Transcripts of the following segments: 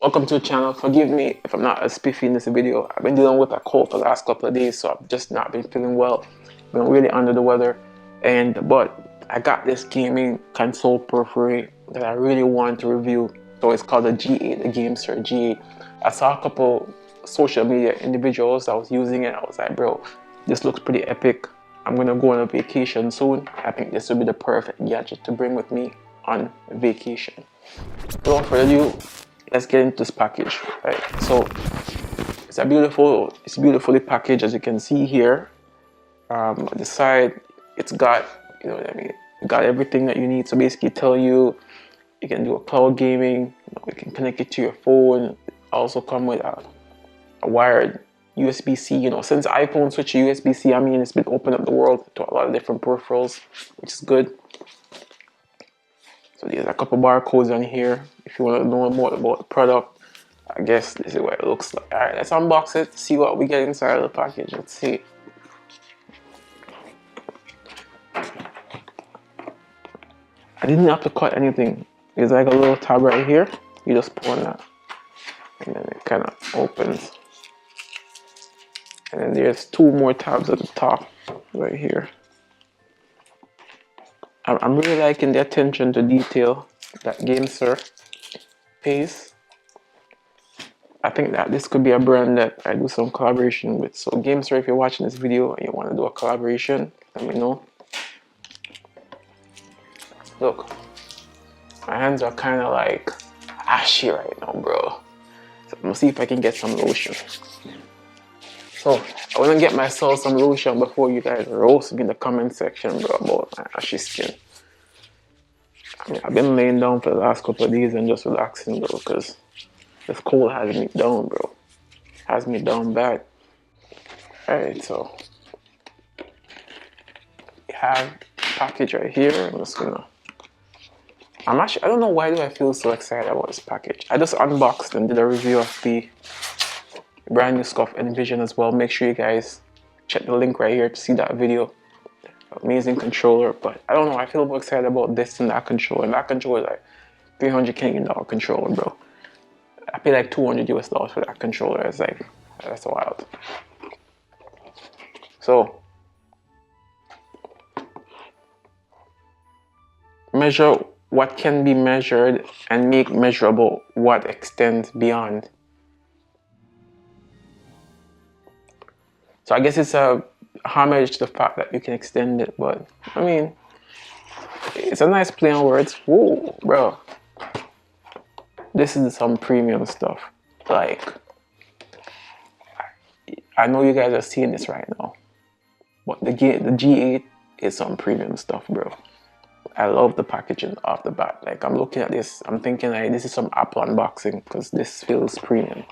Welcome to the channel. Forgive me if I'm not as spiffy in this video. I've been dealing with a cold for the last couple of days, so I've just not been feeling well. Been really under the weather, but I got this gaming console periphery that I really want to review. So it's called the G8, the GameSir G8. I saw a couple social media individuals that was using it. I was like, bro, this looks pretty epic. I'm gonna go on a vacation soon. I think this would be the perfect gadget to bring with me on vacation. Without further ado, let's get into this package. Right, so it's beautifully packaged, as you can see here. On the side, it's got, you know what I mean, it got everything that you need. So basically, tell you can do a cloud gaming. You can connect it to your phone. Also come with a wired USB-C. Since iPhone switched to USB-C, I mean, it's been opening up the world to a lot of different peripherals, which is good. So there's a couple barcodes on here if you want to know more about the product. I guess this is what it looks like. Alright, let's unbox it, see what we get inside of the package. Let's see. I didn't have to cut anything. There's like a little tab right here. You just pull on that, and then it kind of opens. And then there's two more tabs at the top right here. I'm really liking the attention to detail that GameSir pays. I think that this could be a brand that I do some collaboration with. So GameSir, if you're watching this video and you want to do a collaboration, let me know. Look, my hands are kind of like ashy right now, bro. So I'm gonna see if I can get some lotion. So I want to get myself some lotion before you guys roast me in the comment section, bro, about my ashy skin. I mean, I've been laying down for the last couple of days and just relaxing, bro, because this cold has me down, bro. Has me down bad. Alright, so we have package right here. I don't know why do I feel so excited about this package. I just unboxed and did a review of the brand new SCUF Envision as well. Make sure you guys check the link right here to see that video. Amazing controller, but I don't know, I feel more excited about this than that controller. And that controller is like $300 Canadian controller, bro. I pay like $200 US for that controller. It's like, that's wild. So measure what can be measured and make measurable what extends beyond. So I guess it's a homage to the fact that you can extend it, but I mean, it's a nice play on words. Whoa, bro. This is some premium stuff. Like, I know you guys are seeing this right now, but the G8 is some premium stuff, bro. I love the packaging off the bat. Like, I'm looking at this, I'm thinking like this is some Apple unboxing because this feels premium.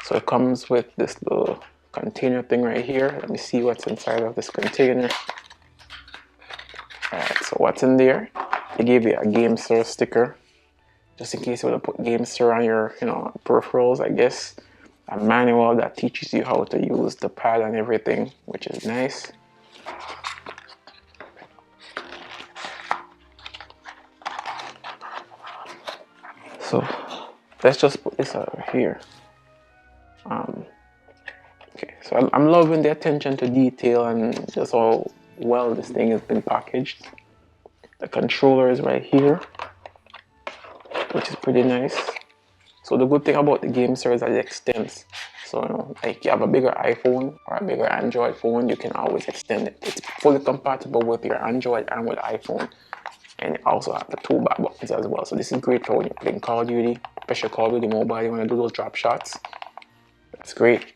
So it comes with this little container thing right here. Let me see what's inside of this container. Alright, so what's in there? They gave you a GameSir sticker, just in case you want to put GameSir on your, peripherals, I guess. A manual that teaches you how to use the pad and everything, which is nice. So let's just put this over here. Okay, so I'm loving the attention to detail and just how well this thing has been packaged. The controller is right here, which is pretty nice. So the good thing about the GameSir is that it extends. So like you have a bigger iPhone or a bigger Android phone, you can always extend it. It's fully compatible with your Android and with iPhone. And it also has the two back buttons as well. So this is great for when you're playing Call of Duty, especially Call of Duty Mobile, you want to do those drop shots. That's great.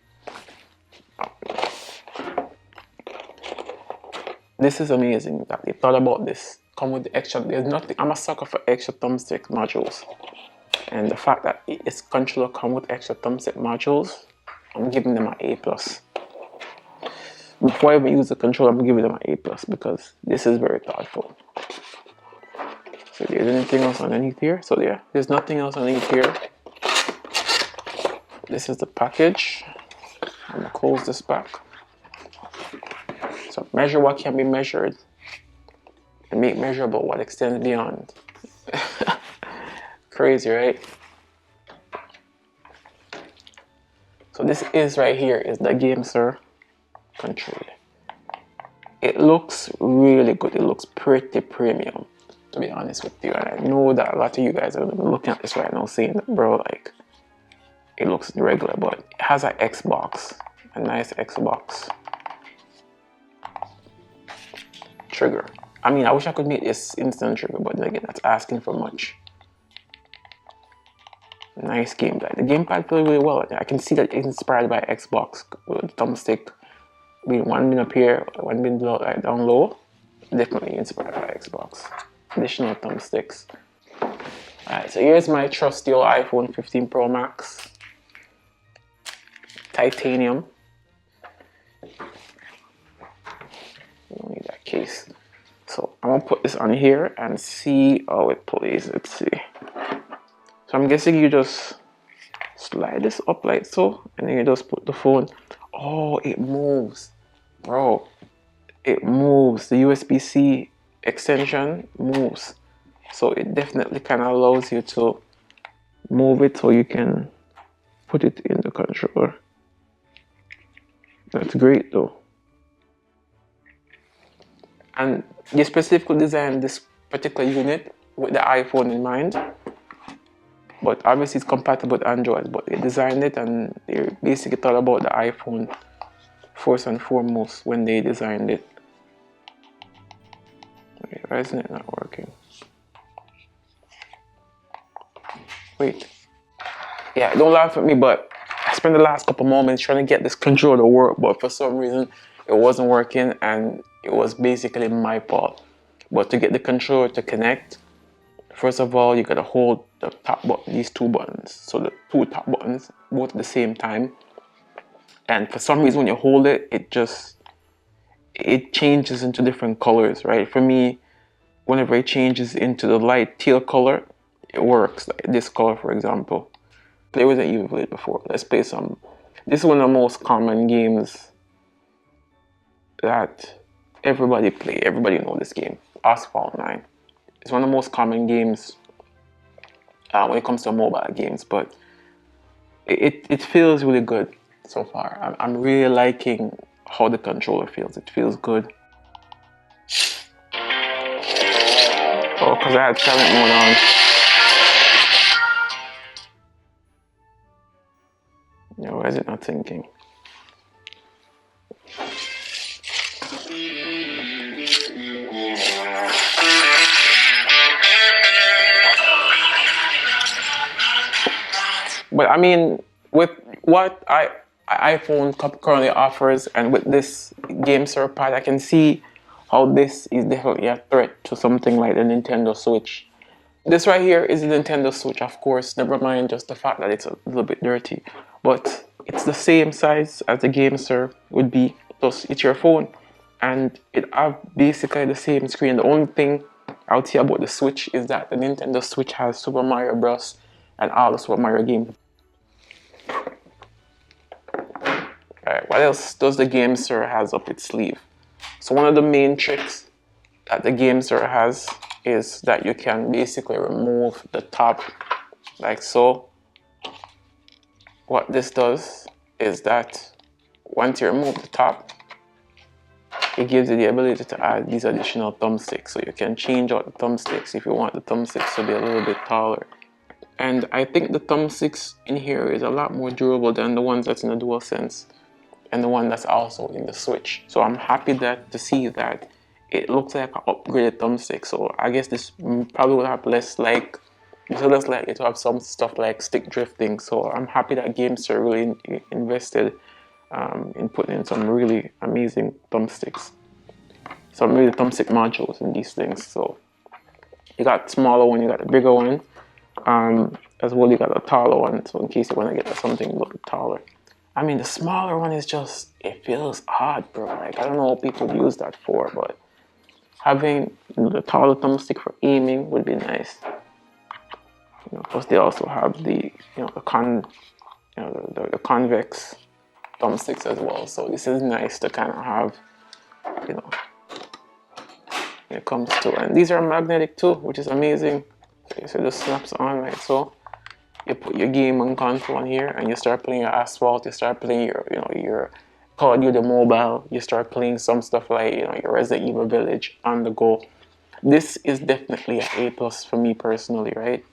This is amazing that they thought about this. Come with the extra, there's nothing, I'm a sucker for extra thumbstick modules. And the fact that its controller come with extra thumbstick modules, I'm giving them an A+. Before I even use the controller, I'm giving them an A+, because this is very thoughtful. So there's anything else underneath here? So there's nothing else underneath here. This is the package. I'm gonna close this back. So measure what can be measured and make measurable what extends beyond. Crazy, right? So this is right here is the GameSir controller. It looks really good. It looks pretty premium, to be honest with you. And I know that a lot of you guys are looking at this right now saying, bro, like, it looks regular, but it has an Xbox, a nice Xbox trigger. I mean, I wish I could make this instant trigger, but then again, that's asking for much. Nice gamepad. The gamepad feels really well. I can see that it's inspired by Xbox with thumbstick. Being one bin up here, one bin down low. Definitely inspired by Xbox. Additional thumbsticks. Alright, so here's my trusty old iPhone 15 Pro Max. Titanium. You don't need that case. So I'm gonna put this on here and see how it plays. Let's see. So I'm guessing you just slide this up like so, and then you just put the phone. Oh, it moves, bro. It moves. The USB-C extension moves. So it definitely kind of allows you to move it so you can put it in the controller. That's great though. And they specifically designed this particular unit with the iPhone in mind. But obviously it's compatible with Android, but they designed it and they basically thought about the iPhone first and foremost when they designed it. Okay, why isn't it not working? Wait. Yeah, don't laugh at me, but I spent the last couple moments trying to get this controller to work, but for some reason it wasn't working and it was basically my fault. But to get the controller to connect, first of all, you gotta hold the top button, these two buttons. So the two top buttons, both at the same time. And for some reason, when you hold it, it changes into different colors, right? For me, whenever it changes into the light teal color, it works. Like this color, for example. Play with it, you've played before. Let's play some. This is one of the most common games that everybody play. Everybody know this game, Asphalt 9. It's one of the most common games when it comes to mobile games, but it feels really good so far. I'm really liking how the controller feels. It feels good. Oh, because I had silent mode on. Yeah, why is it not syncing? But I mean, with what iPhone currently offers, and with this GameSir pad, I can see how this is definitely a threat to something like the Nintendo Switch. This right here is the Nintendo Switch, of course, never mind just the fact that it's a little bit dirty. But it's the same size as the GameSir would be, plus it's your phone. And it have basically the same screen. The only thing I would say about the Switch is that the Nintendo Switch has Super Mario Bros. And all the Super Mario games. Alright, what else does the GameSir has up its sleeve? So one of the main tricks that the GameSir has is that you can basically remove the top like so. What this does is that once you remove the top, it gives you the ability to add these additional thumbsticks. So you can change out the thumbsticks if you want the thumbsticks to be a little bit taller. And I think the thumbsticks in here is a lot more durable than the ones that's in the DualSense and the one that's also in the Switch. So I'm happy to see that it looks like an upgraded thumbstick. So I guess this probably will have less likely to have some stuff like stick drifting. So I'm happy that GameSir really invested in putting in some really amazing thumbsticks. Some really thumbstick modules in these things. So you got the smaller one, you got the bigger one. As well, you got a taller one, so in case you want to get something a little bit taller. I mean, the smaller one is just, it feels odd, bro. Like, I don't know what people use that for, but having the taller thumbstick for aiming would be nice. Plus they also have the convex thumbsticks as well. So this is nice to kind of have, when it comes to, and these are magnetic too, which is amazing. Okay, so it just snaps on like so. you put your game on console on here, and you start playing your Asphalt, you start playing your, your Call of Duty Mobile, you start playing some stuff like, your Resident Evil Village on the go. This is definitely an A plus for me personally, right?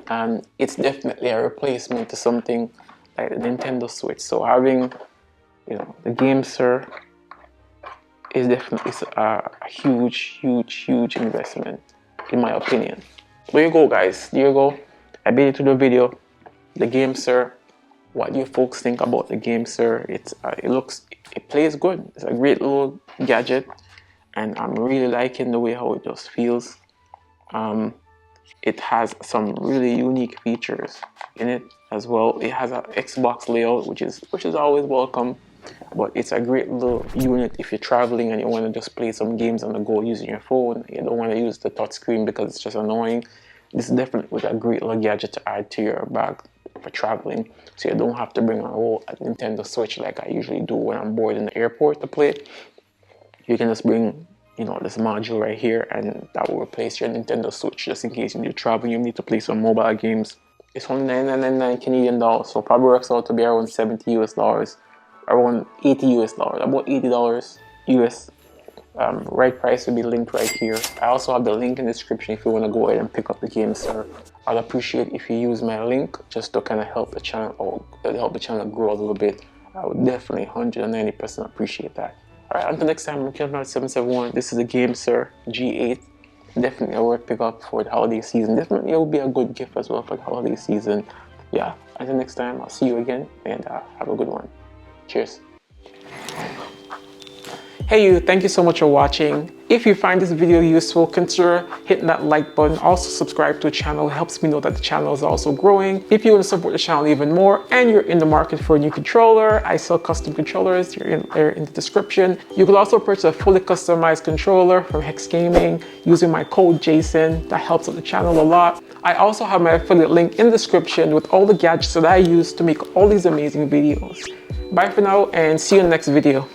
And it's definitely a replacement to something like the Nintendo Switch. So having, the GameSir is definitely a huge, huge, huge investment, in my opinion. There you go, guys. There you go. I made it to the video. The GameSir. What do you folks think about the GameSir? It plays good. It's a great little gadget, and I'm really liking the way how it just feels. It has some really unique features in it as well. It has an Xbox layout, which is always welcome. But it's a great little unit if you're traveling and you want to just play some games on the go using your phone. You don't want to use the touch screen because it's just annoying. This is definitely a great little gadget to add to your bag for traveling, so you don't have to bring a whole Nintendo Switch like I usually do when I'm bored in the airport to play. You can just bring, this module right here, and that will replace your Nintendo Switch just in case you need to travel, you need to play some mobile games. It's only $99.99 Canadian dollars, so probably works out to be around 70 US dollars, around 80 US dollars, about $80 US. Right price will be linked right here. I also have the link in the description if you want to go ahead and pick up the GameSir. I'd appreciate if you use my link just to kind of help the channel, or help the channel grow a little bit. I would definitely 190% appreciate that. Alright, until next time, I'm Kevin771. This is the GameSir G8. Definitely a worth pick up for the holiday season. Definitely it will be a good gift as well for the holiday season. Yeah, until next time, I'll see you again, and have a good one. Cheers. Hey you, thank you so much for watching. If you find this video useful, consider hitting that like button. Also subscribe to the channel. It helps me know that the channel is also growing. If you want to support the channel even more and you're in the market for a new controller, I sell custom controllers. They're in the description. You can also purchase a fully customized controller from Hex Gaming using my code Jason. That helps out the channel a lot. I also have my affiliate link in the description with all the gadgets that I use to make all these amazing videos. Bye for now, and see you in the next video.